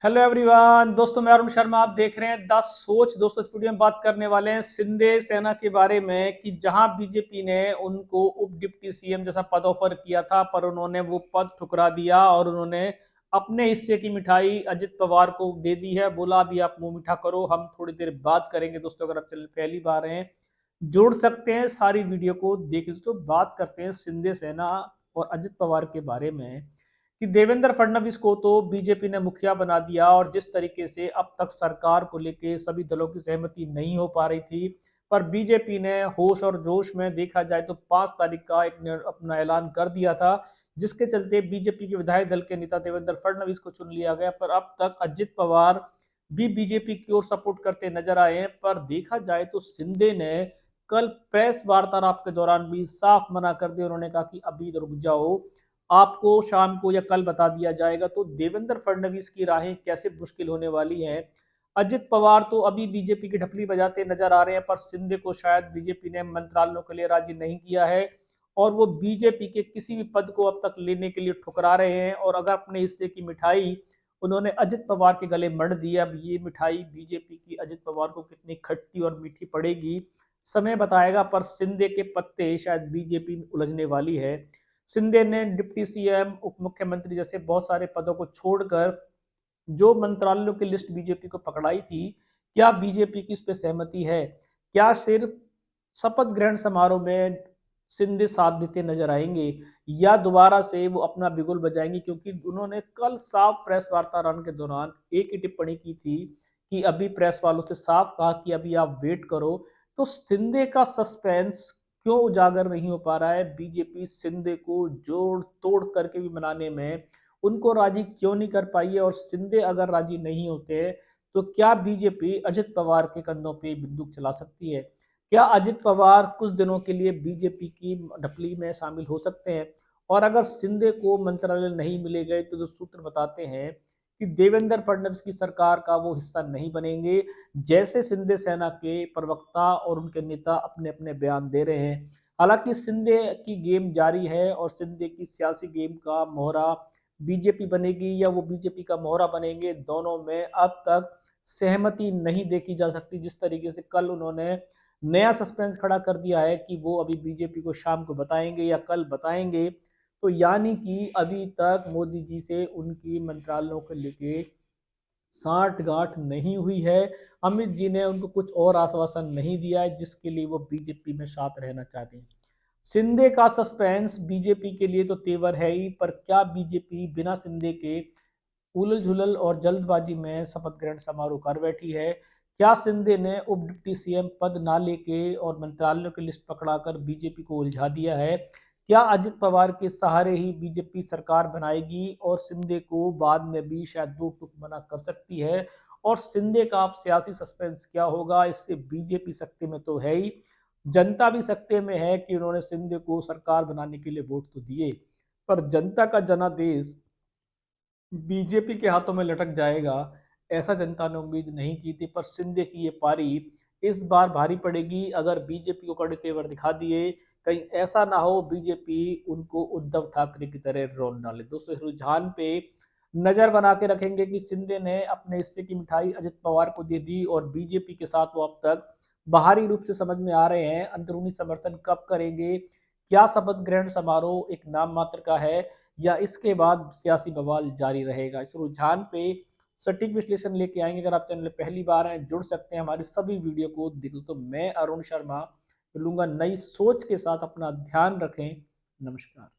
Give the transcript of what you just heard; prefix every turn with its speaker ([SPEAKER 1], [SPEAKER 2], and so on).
[SPEAKER 1] Hello everyone, दोस्तों मैं अरुण शर्मा। आप देख रहे हैं द सोच। दोस्तों इस वीडियो में बात करने वाले हैं शिंदे सेना के बारे में कि जहां बीजेपी ने उनको उप डिप्टी सीएम जैसा पद ऑफर किया था, पर उन्होंने वो पद ठुकरा दिया और उन्होंने अपने हिस्से की मिठाई अजित पवार को दे दी है। बोला अभी आप मुंह मीठा करो, हम थोड़ी देर बात करेंगे। दोस्तों अगर आप चैनल पहली बार हैं, जोड़ सकते हैं सारी वीडियो को देख। दोस्तों बात करते हैं शिंदे सेना और अजित पवार के बारे में कि देवेंद्र फडणवीस को तो बीजेपी ने मुखिया बना दिया, और जिस तरीके से अब तक सरकार को लेके सभी दलों की सहमति नहीं हो पा रही थी, पर बीजेपी ने होश और जोश में देखा जाए तो 5 तारीख का एक अपना ऐलान कर दिया था, जिसके चलते बीजेपी के विधायक दल के नेता देवेंद्र फडणवीस को चुन लिया गया। पर अब तक अजित पवार भी बीजेपी की ओर सपोर्ट करते नजर आए हैं। पर देखा जाए तो शिंदे ने कल प्रेस वार्तालाप के दौरान भी साफ मना कर दिया। उन्होंने कहा कि अभी रुक जाओ, आपको शाम को या कल बता दिया जाएगा। तो देवेंद्र फडणवीस की राहें कैसे मुश्किल होने वाली है। अजित पवार तो अभी बीजेपी की ढपली बजाते नजर आ रहे हैं, पर शिंदे को शायद बीजेपी ने मंत्रालयों के लिए राजी नहीं किया है, और वो बीजेपी के किसी भी पद को अब तक लेने के लिए ठुकरा रहे हैं। और अगर अपने हिस्से की मिठाई उन्होंने अजित पवार के गले मढ़ दी, अब ये मिठाई बीजेपी की अजित पवार को कितनी खट्टी और मीठी पड़ेगी, समय बताएगा। पर शिंदे के पत्ते शायद बीजेपी में उलझने वाली है। शिंदे ने डिप्टी सीएम, उप मुख्यमंत्री जैसे बहुत सारे पदों को छोड़कर जो मंत्रालयों की लिस्ट बीजेपी को पकड़ाई थी, क्या बीजेपी की इस पे सहमति है? क्या सिर्फ शपथ ग्रहण समारोह में शिंदे साथ देते नजर आएंगे, या दोबारा से वो अपना बिगुल बजाएंगे? क्योंकि उन्होंने कल साफ प्रेस वार्तालाप के दौरान एक ही टिप्पणी की थी कि अभी प्रेस वालों से साफ कहा कि अभी आप वेट करो। तो शिंदे का सस्पेंस क्यों उजागर नहीं हो पा रहा है? बीजेपी शिंदे को जोड़ तोड़ करके भी मनाने में उनको राजी क्यों नहीं कर पाई है? और शिंदे अगर राजी नहीं होते तो क्या बीजेपी अजित पवार के कंधों पे बंदूक चला सकती है? क्या अजित पवार कुछ दिनों के लिए बीजेपी की ढपली में शामिल हो सकते हैं? और अगर शिंदे को मंत्रालय नहीं मिले गए तो जो सूत्र बताते हैं कि देवेंद्र फडणवीस की सरकार का वो हिस्सा नहीं बनेंगे, जैसे शिंदे सेना के प्रवक्ता और उनके नेता अपने अपने बयान दे रहे हैं। हालांकि शिंदे की गेम जारी है, और शिंदे की सियासी गेम का मोहरा बीजेपी बनेगी या वो बीजेपी का मोहरा बनेंगे, दोनों में अब तक सहमति नहीं देखी जा सकती। जिस तरीके से कल उन्होंने नया सस्पेंस खड़ा कर दिया है कि वो अभी बीजेपी को शाम को बताएंगे या कल बताएंगे, तो यानी कि अभी तक मोदी जी से उनकी मंत्रालयों को लेके साठ गांठ नहीं हुई है। अमित जी ने उनको कुछ और आश्वासन नहीं दिया है जिसके लिए वो बीजेपी में साथ रहना चाहते हैं। शिंदे का सस्पेंस बीजेपी के लिए तो तेवर है ही, पर क्या बीजेपी बिना शिंदे के उलझ झुलल और जल्दबाजी में शपथ ग्रहण समारोह कर बैठी है? क्या शिंदे ने उप डिप्टी सीएम पद ना लेके और मंत्रालयों की लिस्ट पकड़ाकर बीजेपी को उलझा दिया है? क्या अजित पवार के सहारे ही बीजेपी सरकार बनाएगी और शिंदे को बाद में भी शायद दो टूक मना कर सकती है? और शिंदे का अब सियासी सस्पेंस क्या होगा? इससे बीजेपी सत्ते में तो है ही, जनता भी सत्ते में है कि उन्होंने शिंदे को सरकार बनाने के लिए वोट तो दिए, पर जनता का जनादेश बीजेपी के हाथों में लटक जाएगा, ऐसा जनता ने उम्मीद नहीं की थी। पर शिंदे की ये पारी इस बार भारी पड़ेगी। अगर बीजेपी को कड़े तेवर दिखा दिए, कहीं ऐसा ना हो बीजेपी उनको उद्धव ठाकरे की तरह रोन डाले। दोस्तों इस रुझान पे नजर बना के रखेंगे कि शिंदे ने अपने हिस्से की मिठाई अजित पवार को दे दी, और बीजेपी के साथ वो अब तक बाहरी रूप से समझ में आ रहे हैं, अंदरूनी समर्थन कब करेंगे? क्या शपथ ग्रहण समारोह एक नाम मात्र का है, या इसके बाद सियासी बवाल जारी रहेगा? इस रुझान पे सटीक विश्लेषण लेके आएंगे। अगर आप चैनल पहली बार हैं, जुड़ सकते हैं हमारी सभी वीडियो को देख। तो मैं अरुण शर्मा मिलूंगा नई सोच के साथ। अपना ध्यान रखें। नमस्कार।